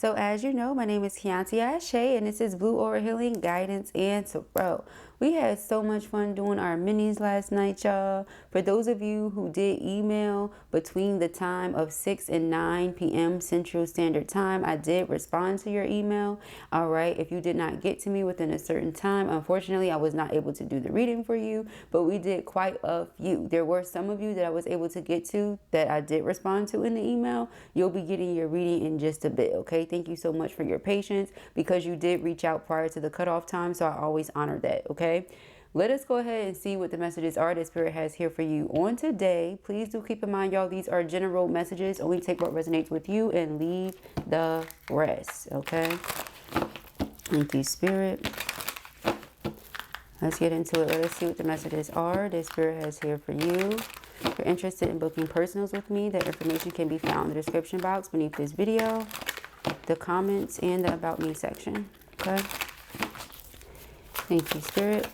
So as you know, my name is Kianti Ayshea and this is Blue Aura Healing Guidance and Tarot. We had so much fun doing our minis last night, y'all. For those of you who did email between the time of 6 and 9 p.m. Central Standard Time, I did respond to your email. All right, if you did not get to me within a certain time, unfortunately, I was not able to do the reading for you, but we did quite a few. There were some of you that I was able to get to that I did respond to in the email. You'll be getting your reading in just a bit, okay? Thank you so much for your patience because you did reach out prior to the cutoff time, so I always honor that, okay? Let us go ahead and see what the messages are that Spirit has here for you on today. Please do keep in mind, y'all, these are general messages. Only take what resonates with you and leave the rest, okay? Thank you, Spirit. Let's get into it. Let us see what the messages are that Spirit has here for you. If you're interested in booking personals with me, that information can be found in the description box beneath this video, the comments, and the About Me section, okay? Thank you, Spirit.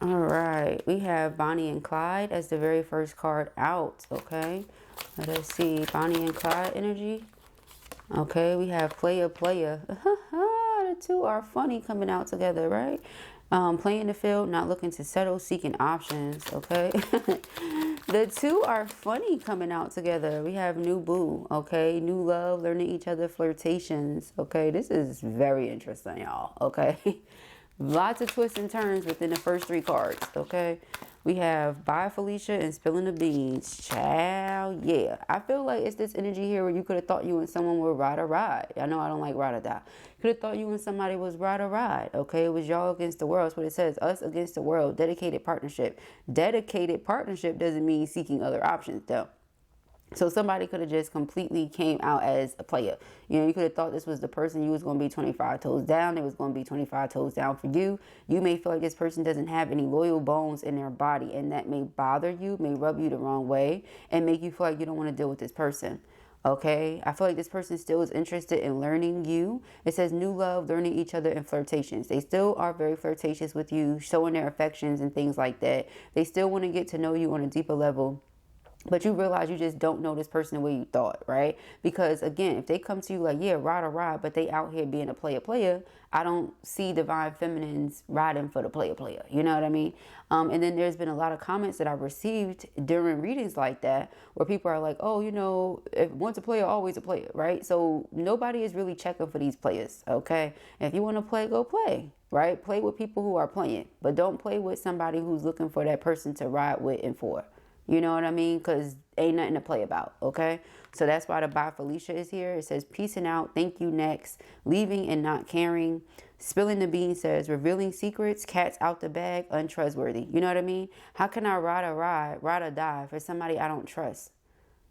All right, we have Bonnie and Clyde as the very first card out, okay? Let us see, Bonnie and Clyde energy. Okay, we have player. The two are funny coming out together, right? Playing the field, not looking to settle, seeking options, okay? The two are funny coming out together. We have new boo, okay? New love, learning each other, flirtations, okay? This is very interesting, y'all, okay? Lots of twists and turns within the first three cards, okay? We have Bye Felicia and Spilling the Beans. Child, yeah. I feel like it's this energy here where you could have thought you and someone were ride or ride. I know I don't like ride or die. Could have thought you and somebody was ride or ride, okay? It was y'all against the world. That's what it says. Us against the world. Dedicated partnership. Dedicated partnership doesn't mean seeking other options, though. So somebody could have just completely came out as a player. You know, you could have thought this was the person you was going to be 25 toes down. It was going to be 25 toes down for you. You may feel like this person doesn't have any loyal bones in their body, and that may bother you, may rub you the wrong way, and make you feel like you don't want to deal with this person. Okay, I feel like this person still is interested in learning you. It says new love, learning each other, and flirtations. They still are very flirtatious with you, showing their affections and things like that. They still want to get to know you on a deeper level. But you realize you just don't know this person the way you thought, right? Because again, if they come to you like, yeah, ride or ride, but they out here being a player, I don't see divine feminines riding for the player. You know what I mean? And then there's been a lot of comments that I've received during readings like that, where people are like, oh, you know, if once a player, always a player, right? So nobody is really checking for these players, okay? If you want to play, go play, right? Play with people who are playing, but don't play with somebody who's looking for that person to ride with and for. You know what I mean? Because ain't nothing to play about, okay? So that's why the Bye Felicia is here. It says, peacing out, thank you next, leaving and not caring. Spilling the Bean says, revealing secrets, cats out the bag, untrustworthy. You know what I mean? How can I ride or die for somebody I don't trust?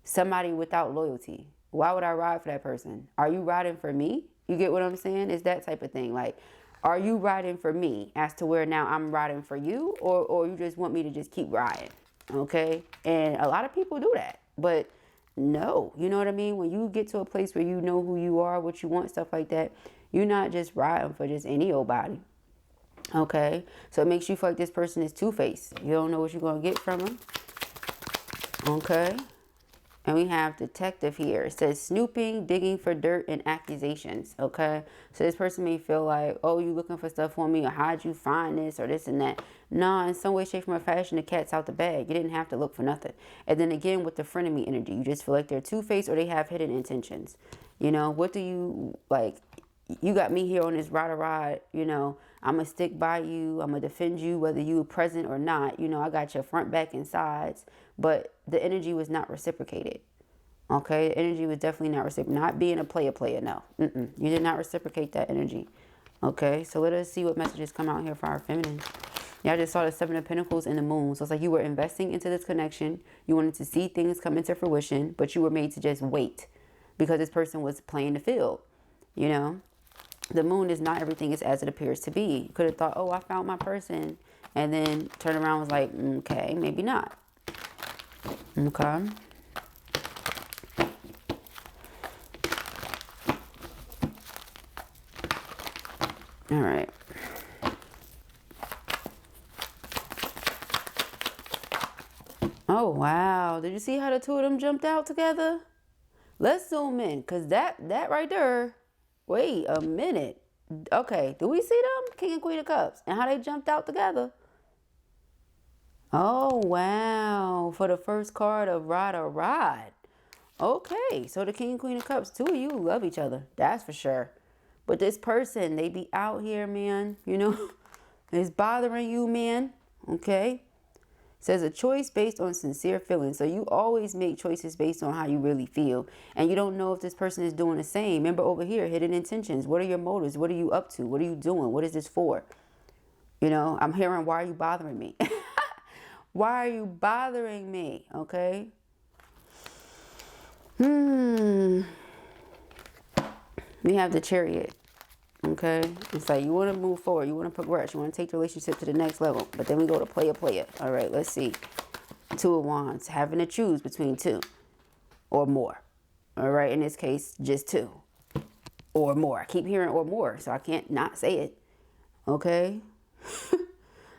Somebody without loyalty. Why would I ride for that person? Are you riding for me? You get what I'm saying? It's that type of thing. Like, are you riding for me as to where now I'm riding for you? Or you just want me to just keep riding? Okay, and a lot of people do that, but no, you know what I mean? When you get to a place where you know who you are, what you want, stuff like that, you're not just riding for just any old body. Okay, so it makes you feel like this person is two-faced. You don't know what you're going to get from them. Okay, and we have detective here. It says snooping, digging for dirt, and accusations. Okay, so this person may feel like, oh, you looking for stuff on me, or how'd you find this, or this and that. Nah, in some way, shape, or fashion, the cat's out the bag. You didn't have to look for nothing. And then again, with the frenemy energy, you just feel like they're two-faced or they have hidden intentions. You know, what do you like? You got me here on this ride, you know, I'm going to stick by you. I'm going to defend you, whether you present or not. You know, I got your front, back, and sides. But the energy was not reciprocated. Okay, the energy was definitely not reciprocated. Not being a player, no. You did not reciprocate that energy. Okay, so let us see what messages come out here for our feminine. Y'all just saw the Seven of Pentacles and the Moon. So it's like you were investing into this connection. You wanted to see things come into fruition, but you were made to just wait because this person was playing the field, you know. The Moon is not everything is as it appears to be. You could have thought, oh, I found my person. And then turn around and was like, okay, maybe not. Okay. All right. Oh, wow. Did you see how the two of them jumped out together? Let's zoom in, because that right there, wait a minute. Okay, do we see them? King and Queen of Cups, and how they jumped out together. Oh, wow. For the first card of Ride or Ride. Okay, so the King and Queen of Cups, two of you love each other. That's for sure. But this person, they be out here, man, you know, it's bothering you, man. Okay. Says a choice based on sincere feelings. So you always make choices based on how you really feel. And you don't know if this person is doing the same. Remember over here, hidden intentions. What are your motives? What are you up to? What are you doing? What is this for? You know, I'm hearing, why are you bothering me? Why are you bothering me? Okay. We have the Chariot. Okay, it's like you want to move forward, you want to progress, you want to take the relationship to the next level. But then we go to player. All right, let's see. Two of Wands, having to choose between two or more. All right, in this case, just two or more. I keep hearing or more, so I can't not say it. Okay.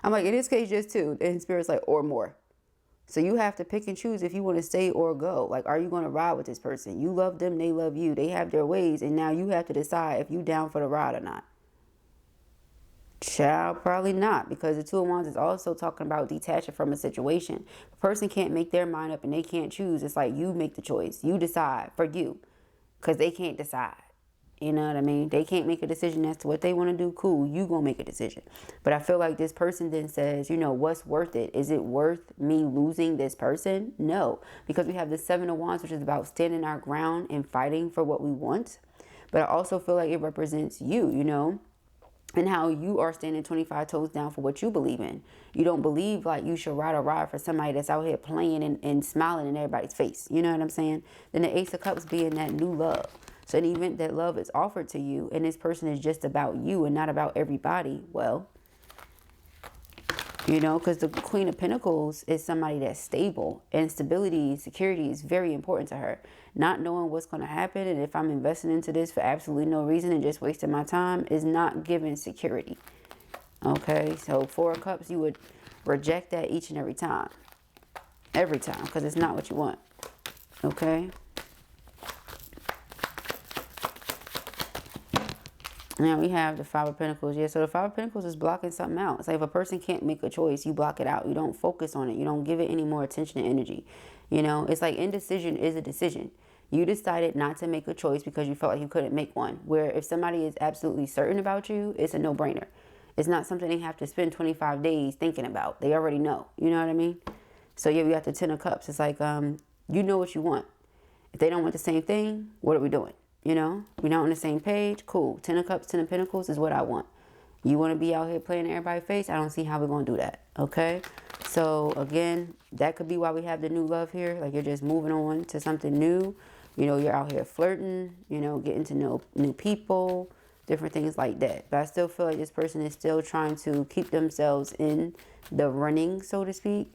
I'm like, in this case, just two. And Spirit's like, or more. So you have to pick and choose if you want to stay or go. Like, are you going to ride with this person? You love them, they love you. They have their ways, and now you have to decide if you down for the ride or not. Child, probably not, because the Two of Wands is also talking about detaching from a situation. The person can't make their mind up and they can't choose. It's like you make the choice. You decide for you, because they can't decide. You know what I mean? They can't make a decision as to what they want to do. Cool, you gonna make a decision. But I feel like this person then says, you know, what's worth it? Is it worth me losing this person? No, because we have the Seven of Wands, which is about standing our ground and fighting for what we want. But I also feel like it represents you, you know, and how you are standing 25 toes down for what you believe in. You don't believe like you should ride or ride for somebody that's out here playing and smiling in everybody's face. You know what I'm saying? Then the Ace of Cups being that new love. So in the event that love is offered to you and this person is just about you and not about everybody, well, you know, because the Queen of Pentacles is somebody that's stable, and stability, security is very important to her. Not knowing what's going to happen, and if I'm investing into this for absolutely no reason and just wasting my time, is not giving security. Okay, so Four of Cups, you would reject that each and every time. Every time, because it's not what you want. Okay. Now we have the Five of Pentacles. Yeah, so the Five of Pentacles is blocking something out. It's like if a person can't make a choice, you block it out. You don't focus on it. You don't give it any more attention and energy. You know, it's like indecision is a decision. You decided not to make a choice because you felt like you couldn't make one. Where if somebody is absolutely certain about you, it's a no-brainer. It's not something they have to spend 25 days thinking about. They already know. You know what I mean? So yeah, we got the Ten of Cups. It's like, you know what you want. If they don't want the same thing, what are we doing? You know, we're not on the same page. Cool. Ten of Cups, Ten of Pentacles is what I want. You want to be out here playing in everybody's face? I don't see how we're going to do that. Okay. So again, that could be why we have the new love here. Like you're just moving on to something new. You know, you're out here flirting, you know, getting to know new people, different things like that. But I still feel like this person is still trying to keep themselves in the running, so to speak.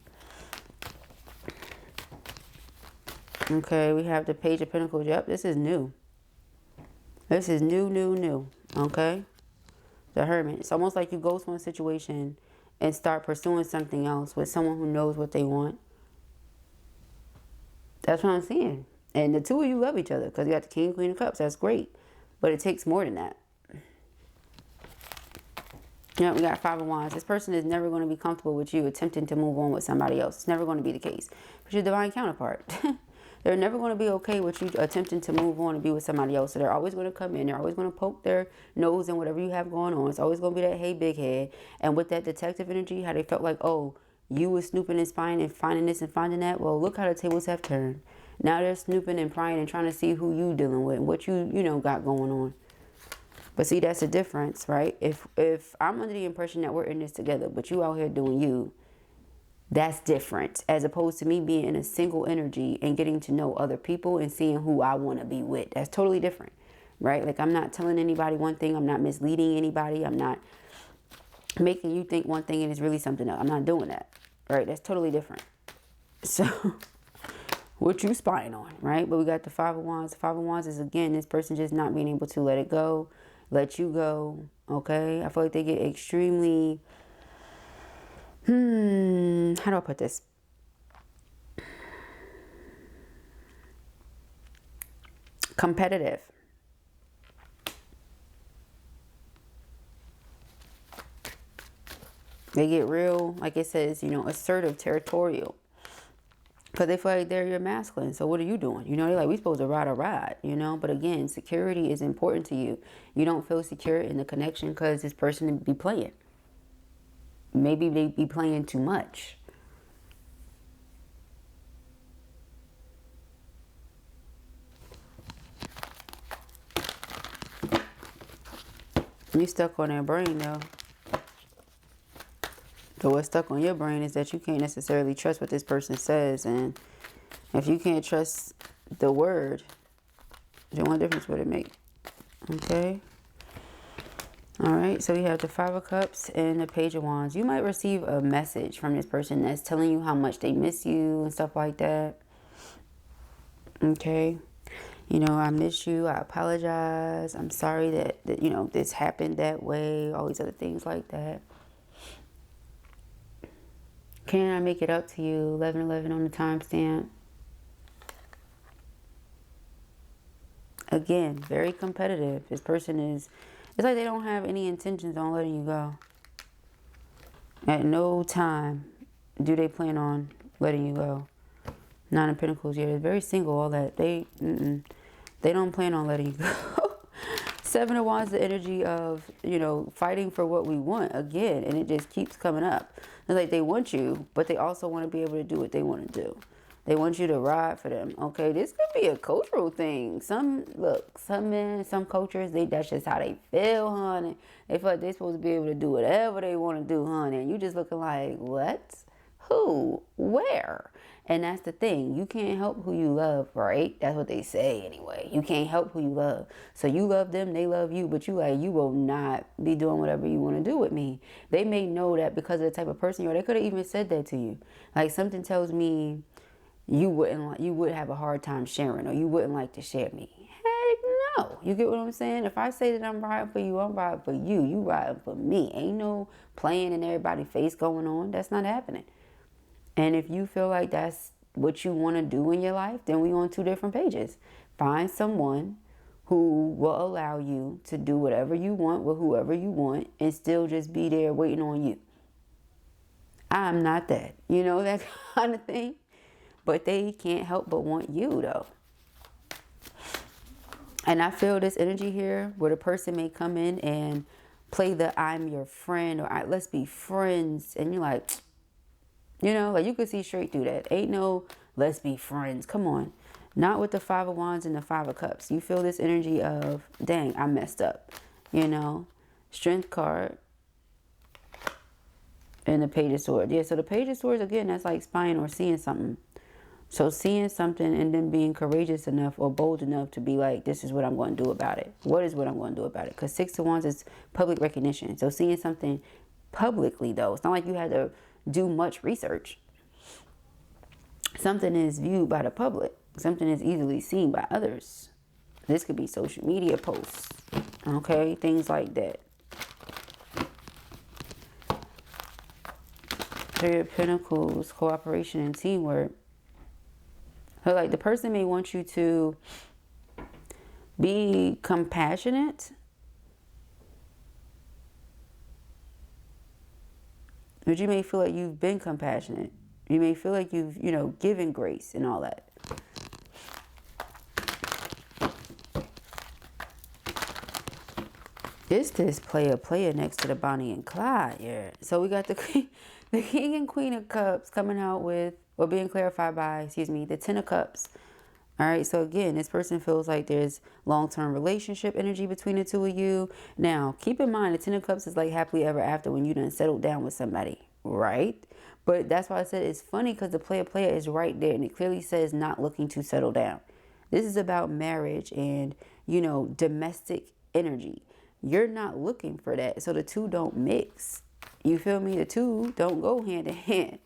Okay. We have the Page of Pentacles. Yep. This is new. This is new, okay? The Hermit. It's almost like you go to a situation and start pursuing something else with someone who knows what they want. That's what I'm seeing. And the two of you love each other because you got the King, Queen of Cups. That's great. But it takes more than that. Yeah, we got Five of Wands. This person is never going to be comfortable with you attempting to move on with somebody else. It's never going to be the case. But your divine counterpart. They're never going to be okay with you attempting to move on and be with somebody else. So they're always going to come in. They're always going to poke their nose in whatever you have going on. It's always going to be that, hey, big head. And with that detective energy, how they felt like, oh, you were snooping and spying and finding this and finding that. Well, look how the tables have turned. Now they're snooping and prying and trying to see who you dealing with and what you know, got going on. But see, that's the difference, right? If I'm under the impression that we're in this together, but you out here doing you, that's different, as opposed to me being in a single energy and getting to know other people and seeing who I want to be with. That's totally different, right? Like I'm not telling anybody one thing. I'm not misleading anybody. I'm not making you think one thing and it's really something else. I'm not doing that, right? That's totally different. So what you spying on, right? But we got the Five of Wands. The Five of Wands is, again, this person just not being able to let it go, let you go, okay? I feel like they get extremely... how do I put this? competitive. They get real, like it says, you know, assertive, territorial. Because they feel like they're your masculine. So what are you doing? You know, they're like, we supposed to ride a ride, you know. But again, security is important to you. You don't feel secure in the connection because this person be playing. Maybe they be playing too much. You stuck on that brain though. So what's stuck on your brain is that you can't necessarily trust what this person says. And if you can't trust the word, then what difference would it make? Okay. All right. So we have the Five of Cups and the Page of Wands. You might receive a message from this person that's telling you how much they miss you and stuff like that. Okay. You know, I miss you. I apologize. I'm sorry that you know, this happened that way. All these other things like that. Can I make it up to you? 11:11 on the timestamp. Again, very competitive. This person is, it's like they don't have any intentions on letting you go. At no time do they plan on letting you go. Nine of Pentacles, yeah, they're very single, all that. They don't plan on letting you go. Seven of Wands, the energy of, you know, fighting for what we want again, and it just keeps coming up. It's like they want you, but they also want to be able to do what they want to do. They want you to ride for them. Okay, this could be a cultural thing. Some men, some cultures, that's just how they feel, honey. They feel like they're supposed to be able to do whatever they want to do, honey. And you just looking like, what? Who? Where? And that's the thing. You can't help who you love, right? That's what they say anyway. You can't help who you love. So you love them, they love you, but you will not be doing whatever you want to do with me. They may know that because of the type of person you are. They could have even said that to you. Like, something tells me you would have a hard time sharing, or you wouldn't like to share me. Heck no. You get what I'm saying? If I say that I'm riding for you, I'm riding for you. You riding for me. Ain't no playing in everybody's face going on. That's not happening. And if you feel like that's what you want to do in your life, then we on two different pages. Find someone who will allow you to do whatever you want with whoever you want and still just be there waiting on you. I'm not that. You know, that kind of thing. But they can't help but want you, though. And I feel this energy here where the person may come in and play the I'm your friend, or let's be friends. And you're like, you know, like you could see straight through that. Ain't no let's be friends. Come on. Not with the Five of Wands and the Five of Cups. You feel this energy of, dang, I messed up. You know, Strength card and the Page of Swords. Yeah, so the Page of Swords, again, that's like spying or seeing something. So seeing something and then being courageous enough or bold enough to be like, this is what I'm going to do about it. What is what I'm going to do about it? Because Six of Wands is public recognition. So seeing something publicly, though, it's not like you had to do much research. Something is viewed by the public. Something is easily seen by others. This could be social media posts. Okay, things like that. Three of Pentacles, cooperation and teamwork. So like the person may want you to be compassionate, but you may feel like you've been compassionate. You may feel like you've, you know, given grace and all that. This player next to the Bonnie and Clyde. Yeah. So we got the King and Queen of Cups coming out with, or being clarified by, the Ten of Cups. All right. So again, this person feels like there's long-term relationship energy between the two of you. Now, keep in mind, the Ten of Cups is like happily ever after when you done settled down with somebody, right? But that's why I said it's funny, because the player is right there, and it clearly says not looking to settle down. This is about marriage and, you know, domestic energy. You're not looking for that. So the two don't mix. You feel me? The two don't go hand in hand.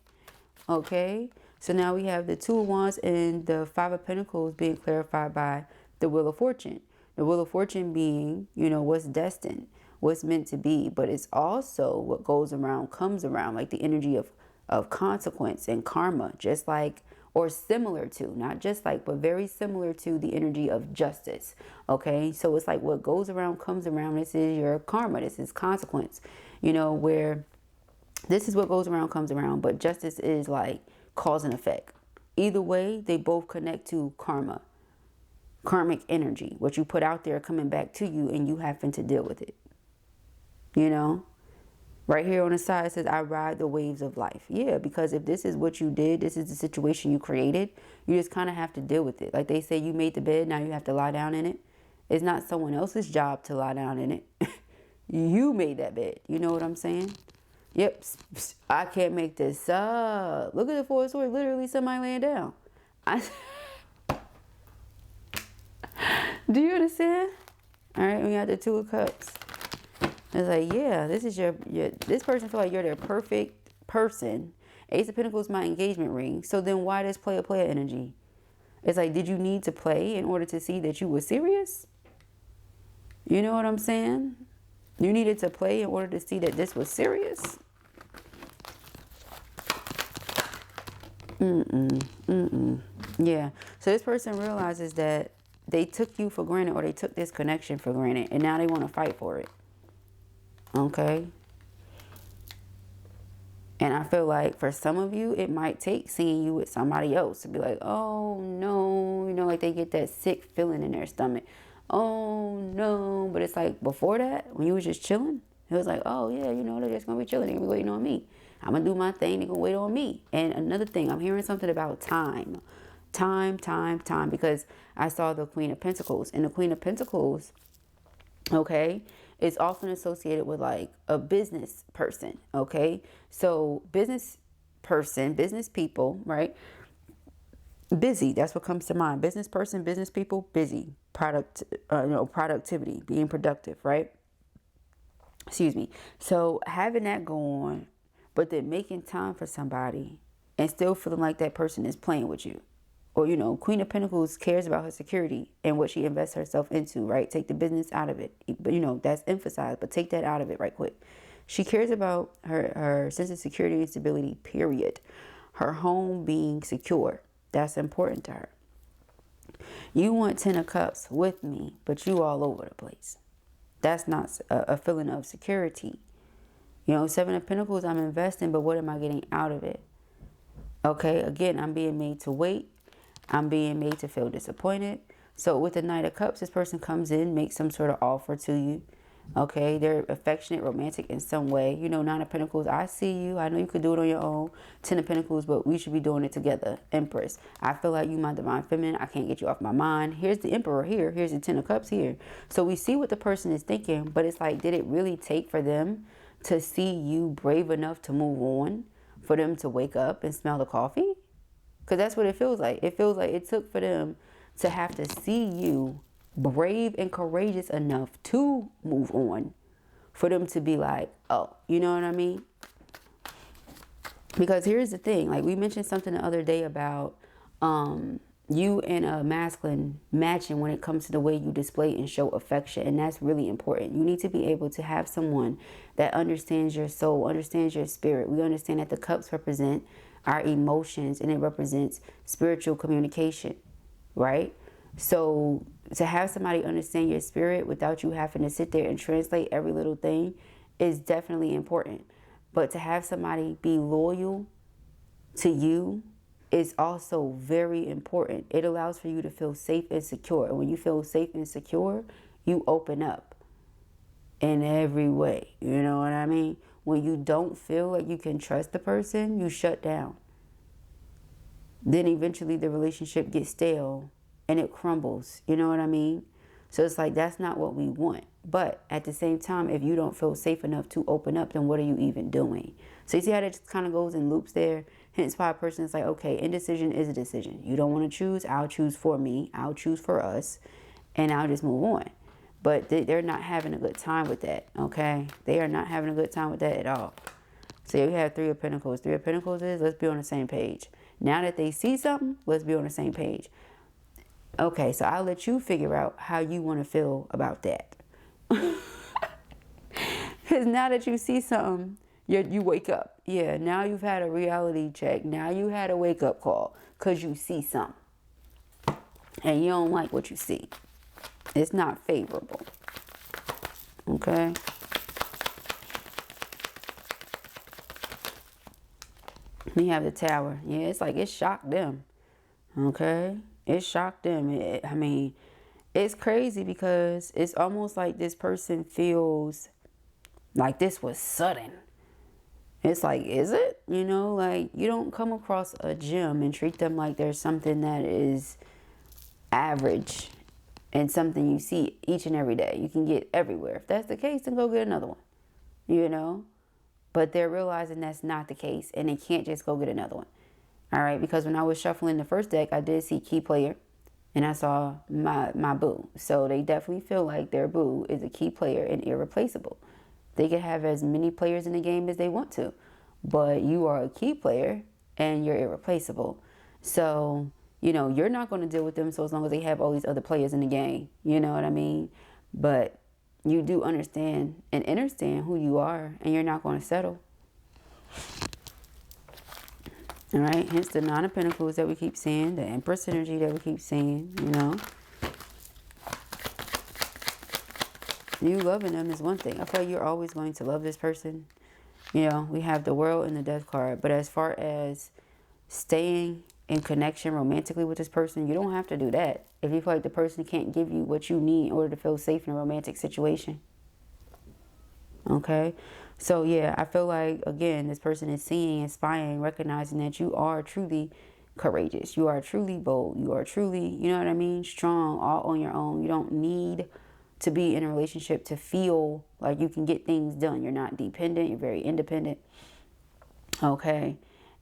Okay? So now we have the Two of Wands and the Five of Pentacles being clarified by the Wheel of Fortune. The Wheel of Fortune being, you know, what's destined, what's meant to be. But it's also what goes around comes around, like the energy of consequence and karma. Just like or similar to, not just like, but very similar to the energy of justice. Okay, so it's like what goes around comes around. This is your karma, this is consequence, you know, where this is what goes around comes around, but justice is like cause and effect. Either way, they both connect to karma, karmic energy, what you put out there coming back to you, and you having to deal with it, you know. Right here on the side it says, I ride the waves of life. Yeah, because if this is what you did, this is the situation you created, you just kind of have to deal with it. Like they say, you made the bed, now you have to lie down in it. It's not someone else's job to lie down in it. You made that bed. You know what I'm saying? Yep. I can't make this up. Look at the Four of Swords. Literally somebody laying down. Do you understand? All right, we got the Two of Cups. It's like, yeah, this is this person feel like you're their perfect person. Ace of Pentacles is my engagement ring. So then why this player energy? It's like, did you need to play in order to see that you were serious? You know what I'm saying? You needed to play in order to see that this was serious? Yeah. So this person realizes that they took you for granted, or they took this connection for granted, and now they want to fight for it. Okay. And I feel like for some of you, it might take seeing you with somebody else to be like, oh no, you know, like they get that sick feeling in their stomach. Oh no. But it's like before that, when you was just chilling, it was like, oh yeah, you know, they're just gonna be chilling, they're gonna be waiting on me. I'm gonna do my thing, they're gonna wait on me. And another thing, I'm hearing something about time, because I saw the Queen of Pentacles, and the Queen of Pentacles, okay, is often associated with like a business person. Okay, so business person, business people, right? Busy, that's what comes to mind. Business person, business people, busy. Productivity, being productive, right? Excuse me. So having that go on, but then making time for somebody and still feeling like that person is playing with you. Or, you know, Queen of Pentacles cares about her security and what she invests herself into, right? Take the business out of it. But, you know, that's emphasized, but take that out of it right quick. She cares about her sense of security and stability, period. Her home being secure. That's important to her. You want 10 of Cups with me, but you all over the place. That's not a feeling of security. You know, 7 of Pentacles, I'm investing, but what am I getting out of it? Okay, again, I'm being made to wait. I'm being made to feel disappointed. So with the Knight of Cups, this person comes in, makes some sort of offer to you. Okay, they're affectionate, romantic in some way. You know, 9 of Pentacles, I see you. I know you could do it on your own. 10 of Pentacles, but we should be doing it together. Empress, I feel like you my divine feminine. I can't get you off my mind. Here's the Emperor here. Here's the 10 of Cups here. So we see what the person is thinking, but it's like, did it really take for them to see you brave enough to move on? For them to wake up and smell the coffee? Because that's what it feels like. It feels like it took for them to have to see you brave and courageous enough to move on. For them to be like, oh, you know what I mean? Because here's the thing. Like we mentioned something the other day about you and a masculine matching when it comes to the way you display and show affection. And that's really important. You need to be able to have someone that understands your soul, understands your spirit. We understand that the cups represent our emotions, and it represents spiritual communication, right? So to have somebody understand your spirit without you having to sit there and translate every little thing is definitely important. But to have somebody be loyal to you is also very important. It allows for you to feel safe and secure. And when you feel safe and secure, you open up in every way. You know what I mean? When you don't feel like you can trust the person, you shut down. Then eventually the relationship gets stale and it crumbles. You know what I mean? So it's like, that's not what we want. But at the same time, if you don't feel safe enough to open up, then what are you even doing? So you see how that just kind of goes in loops there? Hence why a person is like, okay, indecision is a decision. You don't want to choose, I'll choose for me. I'll choose for us. And I'll just move on. But they're not having a good time with that, okay? They are not having a good time with that at all. So you have 3 of Pentacles. 3 of Pentacles is, let's be on the same page. Now that they see something, let's be on the same page. Okay, so I'll let you figure out how you want to feel about that. Because now that you see something, You wake up. Yeah, now you've had a reality check. Now you had a wake up call because you see something. And you don't like what you see. It's not favorable. Okay? We have the Tower. Yeah, it's like it shocked them. Okay? It shocked them. I mean, it's crazy because it's almost like this person feels like this was sudden. It's like, is it? You know, like you don't come across a gem and treat them like there's something that is average and something you see each and every day. You can get everywhere. If that's the case, then go get another one. You know? But they're realizing that's not the case and they can't just go get another one. All right? Because when I was shuffling the first deck, I did see key player and I saw my boo. So they definitely feel like their boo is a key player and irreplaceable. They can have as many players in the game as they want to, but you are a key player and you're irreplaceable. So, you know, you're not going to deal with them so as long as they have all these other players in the game. You know what I mean? But you do understand and understand who you are, and you're not going to settle. All right? Hence the Nine of Pentacles that we keep seeing, the Empress energy that we keep seeing, you know. You loving them is one thing. I feel like you're always going to love this person. You know, we have the World and the Death card. But as far as staying in connection romantically with this person, you don't have to do that. If you feel like the person can't give you what you need in order to feel safe in a romantic situation. Okay? So, yeah, I feel like, again, this person is seeing, inspiring, recognizing that you are truly courageous. You are truly bold. You are truly, you know what I mean, strong, all on your own. You don't need to be in a relationship to feel like you can get things done. You're not dependent. You're very independent. Okay?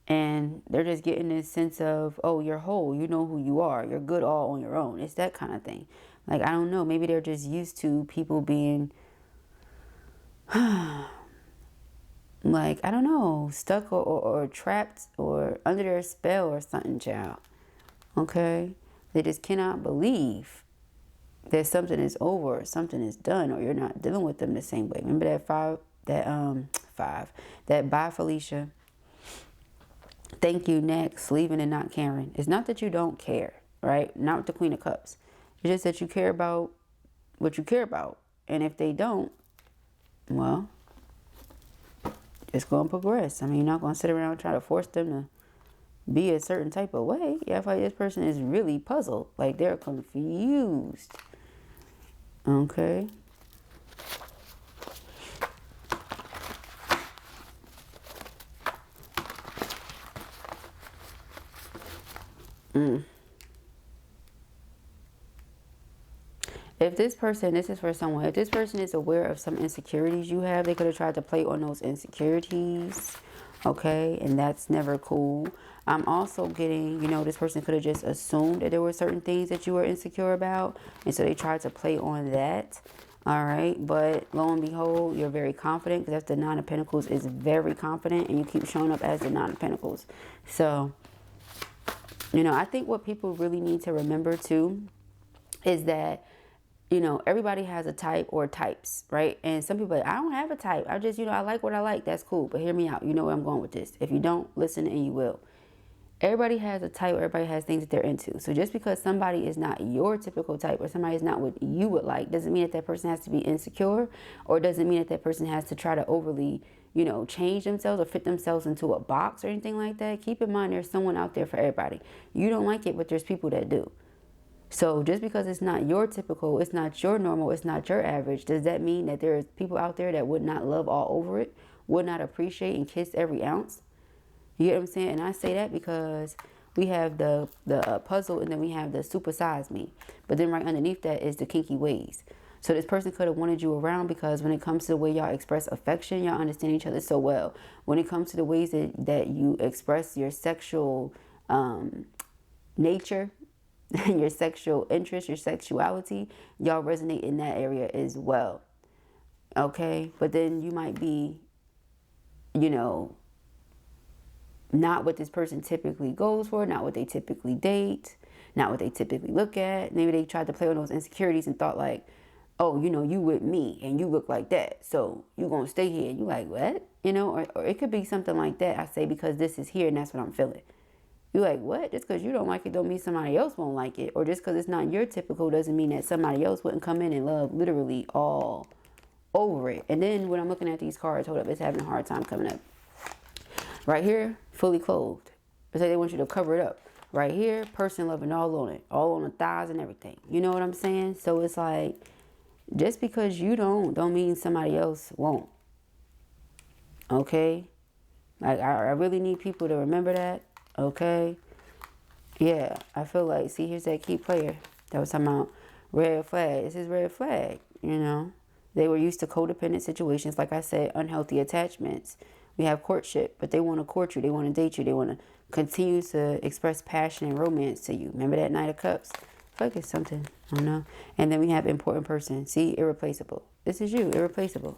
And they're just getting this sense of, oh, you're whole. You know who you are. You're good all on your own. It's that kind of thing. Like, I don't know. Maybe they're just used to people being, like, I don't know, stuck or trapped or under their spell or something, child. Okay? They just cannot believe that something is over or something is done or you're not dealing with them the same way. Remember that bye Felicia. Thank you, next, leaving and not caring. It's not that you don't care, right? Not with the Queen of Cups. It's just that you care about what you care about. And if they don't, well, it's going to progress. I mean, you're not going to sit around and try to force them to be a certain type of way. Yeah, I feel like this person is really puzzled. Like, they're confused. Okay. If this person, this is for someone, if this person is aware of some insecurities you have, they could have tried to play on those insecurities. Okay, and that's never cool. I'm also getting, you know, this person could have just assumed that there were certain things that you were insecure about. And so they tried to play on that. All right. But lo and behold, you're very confident, because that's the Nine of Pentacles is very confident. And you keep showing up as the Nine of Pentacles. So, you know, I think what people really need to remember too is that, you know, everybody has a type or types, right? And some people are like, I don't have a type. I just, you know, I like what I like. That's cool. But hear me out. You know where I'm going with this. If you don't, listen and you will. Everybody has a type. Everybody has things that they're into. So just because somebody is not your typical type or somebody is not what you would like doesn't mean that that person has to be insecure, or doesn't mean that that person has to try to overly, you know, change themselves or fit themselves into a box or anything like that. Keep in mind, there's someone out there for everybody. You don't like it, but there's people that do. So just because it's not your typical, it's not your normal, it's not your average, does that mean that there's people out there that would not love all over it, would not appreciate and kiss every ounce? You get what I'm saying? And I say that because we have the puzzle, and then we have the super size me. But then right underneath that is the kinky ways. So this person could have wanted you around because when it comes to the way y'all express affection, y'all understand each other so well. When it comes to the ways that you express your sexual nature, your sexual interest, your sexuality, y'all resonate in that area as well. Okay? But then you might be, you know, not what this person typically goes for, not what they typically date, not what they typically look at. Maybe they tried to play on those insecurities and thought like, oh, you know, you with me and you look like that, so you gonna stay here. You like, what? You know, or it could be something like that. I say, because this is here and that's what I'm feeling. You like, what? Just because you don't like it don't mean somebody else won't like it. Or just because it's not your typical doesn't mean that somebody else wouldn't come in and love literally all over it. And then when I'm looking at these cards, hold up, it's having a hard time coming up. Right here, fully clothed. It's like they want you to cover it up. Right here, person loving all on it. All on the thighs and everything. You know what I'm saying? So it's like, just because you don't mean somebody else won't. Okay? Like, I really need people to remember that. Okay? Yeah, I feel like, see, here's that key player that was talking about red flag. This is red flag, you know? They were used to codependent situations. Like I said, unhealthy attachments. We have courtship, but they want to court you. They want to date you. They want to continue to express passion and romance to you. Remember that Knight of Cups? I feel like it's something. I don't know. And then we have important person. See, irreplaceable. This is you, irreplaceable.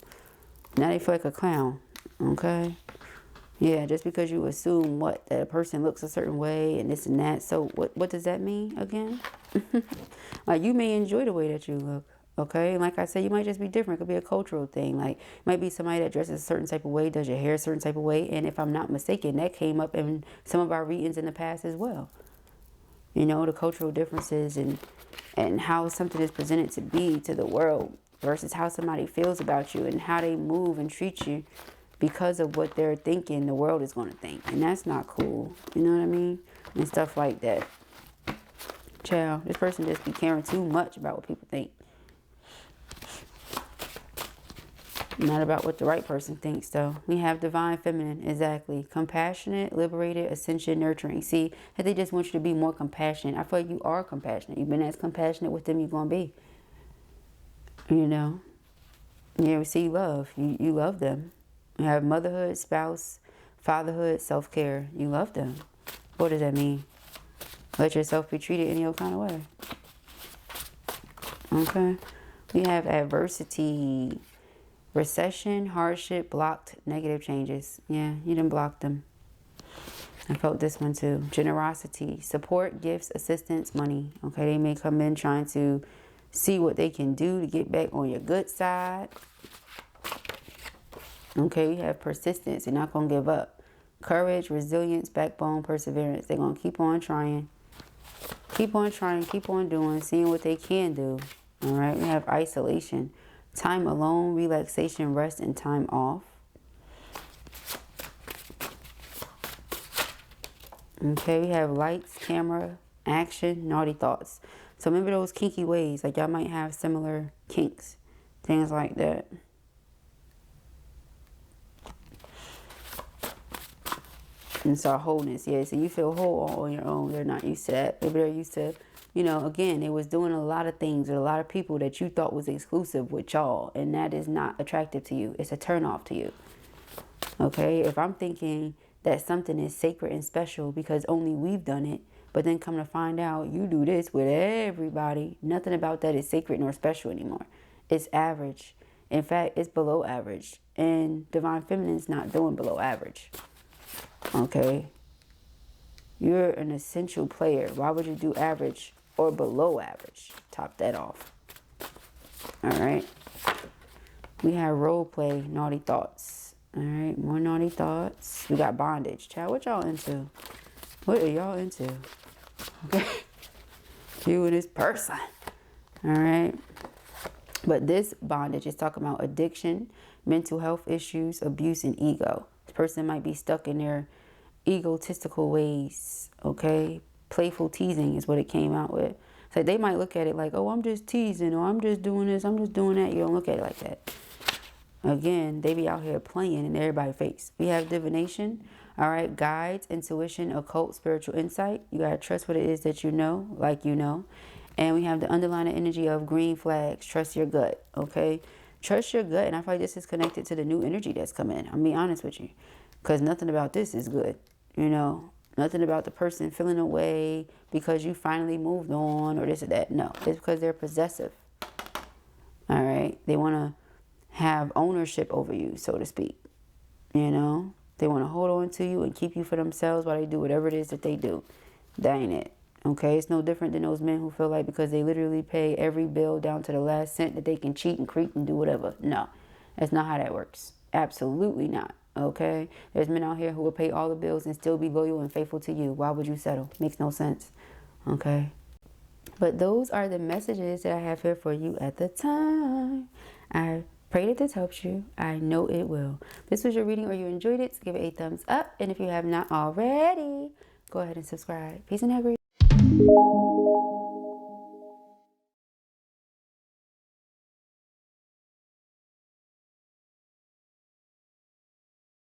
Now they feel like a clown. Okay? Yeah, just because you assume what, that a person looks a certain way and this and that. So what does that mean again? Like, you may enjoy the way that you look. Okay, and like I said, you might just be different. It could be a cultural thing. Like, it might be somebody that dresses a certain type of way, does your hair a certain type of way. And if I'm not mistaken, that came up in some of our readings in the past as well. You know, the cultural differences and how something is presented to be to the world versus how somebody feels about you and how they move and treat you because of what they're thinking the world is going to think. And that's not cool. You know what I mean? And stuff like that. Child, this person just be caring too much about what people think. Not about what the right person thinks, though. We have divine feminine, exactly. Compassionate, liberated, ascension, nurturing. See, that they just want you to be more compassionate. I feel like you are compassionate. You've been as compassionate with them you're going to be. You know? Yeah, we see love. You love them. You have motherhood, spouse, fatherhood, self-care. You love them. What does that mean? Let yourself be treated any old kind of way. Okay? We have adversity, recession, hardship, blocked, negative changes. Yeah, you didn't block them. I felt this one too. Generosity, support, gifts, assistance, money. Okay, they may come in trying to see what they can do to get back on your good side. Okay, we have persistence. They're not going to give up. Courage, resilience, backbone, perseverance. They're going to keep on trying. Keep on trying, keep on doing, seeing what they can do. All right, we have isolation. Time alone, relaxation, rest, and time off. Okay, we have lights, camera, action, naughty thoughts. So remember those kinky ways. Like, y'all might have similar kinks. Things like that. And so wholeness, yeah. So you feel whole all on your own. They're not used to that. Maybe they're used to, you know, again, it was doing a lot of things with a lot of people that you thought was exclusive with y'all. And that is not attractive to you. It's a turnoff to you. Okay? If I'm thinking that something is sacred and special because only we've done it, but then come to find out you do this with everybody, nothing about that is sacred nor special anymore. It's average. In fact, it's below average. And Divine Feminine's not doing below average. Okay? You're an essential player. Why would you do average or below average? Top that off. Alright? We have role play, naughty thoughts. Alright, more naughty thoughts. We got bondage. Child, what y'all into? What are y'all into? Okay? You and this person. Alright? But this bondage is talking about addiction, mental health issues, abuse, and ego. This person might be stuck in their egotistical ways, okay? Playful teasing is what it came out with. So they might look at it like, oh, I'm just teasing, or I'm just doing this, I'm just doing that. You don't look at it like that. Again, they be out here playing in everybody's face. We have divination, all right? Guides, intuition, occult, spiritual insight. You got to trust what it is that you know, like you know. And we have the underlying energy of green flags. Trust your gut, okay? Trust your gut. And I feel like this is connected to the new energy that's coming in. I'm being honest with you. Because nothing about this is good. You know, nothing about the person feeling away because you finally moved on or this or that. No, it's because they're possessive. All right. They want to have ownership over you, so to speak. You know, they want to hold on to you and keep you for themselves while they do whatever it is that they do. That ain't it. Okay, it's no different than those men who feel like because they literally pay every bill down to the last cent that they can cheat and creep and do whatever. No, that's not how that works. Absolutely not. Okay, there's men out here who will pay all the bills and still be loyal and faithful to you. Why would you settle? Makes no sense. Okay, but those are the messages that I have here for you at the time. I pray that this helps you. I know it will. If this was your reading or you enjoyed it, give it a thumbs up. And if you have not already, go ahead and subscribe. Peace and hair.